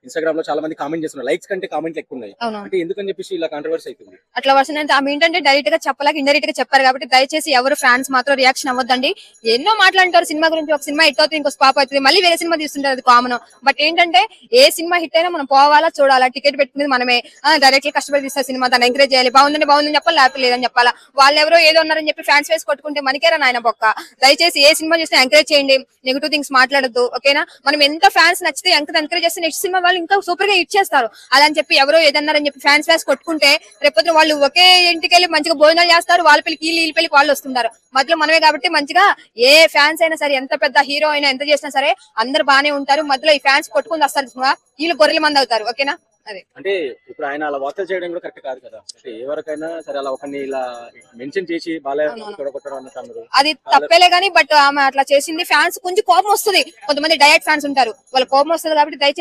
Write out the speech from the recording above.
Instagram లో చాలా మంది కామెంట్ చేస్తున్నారు. లైక్స్ కంటే కామెంట్లు ఎక్కువ ఉన్నాయి. అంటే ఎందుకని చెప్పేసి ఇలా కాంట్రోవర్సీ అవుతుంది? అట్లా వర్షన్ అంటే ఆమె ఏంటంటే డైరెక్ట్ గా చెప్పలేక ఇండైరెక్ట్ గా చెప్పారు కాబట్టి దయచేసి ఎవరు ఫ్యాన్స్ మాత్రం రియాక్షన్ అవ్వద్దండి. ఎన్నో మాట్లాడుతారు సినిమా గురించి. ఒక సినిమా హిట్ అవుతుంది, ఇంకో స్పాప్ అవుతుంది, మళ్ళీ వేరే సినిమా తీస్తుంటారు, అది కామన్. బట్ ఏంటంటే ఏ సినిమా హిట్ అయినా మనం పోవాలా, చూడాలా. టికెట్ పెట్టుకునేది మనమే. డైరెక్ట్ గా కష్టపడి తీస్తారు సినిమా, దాన్ని ఎంకరేజ్ చేయాలి. బాగుందని బాగుందని చెప్పాలి, లేకపోతే లేదని చెప్పాలా. వాళ్ళు ఎవరో ఏదో ఉన్నారని చెప్పి ఫ్యాన్స్ వేసి కొట్టుకుంటే మనకేరా నాయన బొక్క. దయచేసి ఏ సినిమా చూసినా ఎంకరేజ్ చేయండి, నెగిటివ్ థింగ్స్ మాట్లాడద్దు, ఓకేనా. మనం ఎంత ఫ్యాన్స్ నచ్చితే ఎంత ఎంకరేజ్ చేస్తే నెక్స్ట్ సినిమా వాళ్ళు ఇంకా సూపర్ గా హిట్ చేస్తారు. అలా అని చెప్పి ఎవరో ఏదన్నారని చెప్పి ఫ్యాన్స్ వేసి కొట్టుకుంటే రేపొద్దున వాళ్ళు ఒకే ఇంటికి వెళ్ళి మంచిగా భోజనాలు చేస్తారు, వాళ్ళ పెళ్లికి వీళ్ళ పెళ్లికి వాళ్ళు వస్తుంటారు. మధ్యలో మనమే కాబట్టి మంచిగా ఏ ఫ్యాన్స్ అయినా సరే, ఎంత పెద్ద హీరో అయినా ఎంత చేసినా సరే అందరు బానే ఉంటారు. మధ్యలో ఈ ఫ్యాన్స్ కొట్టుకుని వస్తారు, వీళ్ళు గొర్రెల మంది అవుతారు, ఓకేనా. అదే అంటే ఇప్పుడు ఆయన అలా వార్తలు చేయడం కూడా కరెక్ట్ కాదు కదా. అంటే ఎవరికైనా సరే అలా ఒకరిని ఇలా మెన్షన్ చేసి బాలే చూడగొట్టడం అన్నట్టు అది తప్పేలే గానీ, బట్ ఆమె అట్లా చేసింది. ఫ్యాన్స్ కొంచెం కోపం వస్తుంది, కొంతమంది డైరెక్ట్ ఫ్యాన్స్ ఉంటారు, వాళ్ళ కోపం వస్తుంది కాబట్టి దయచేసి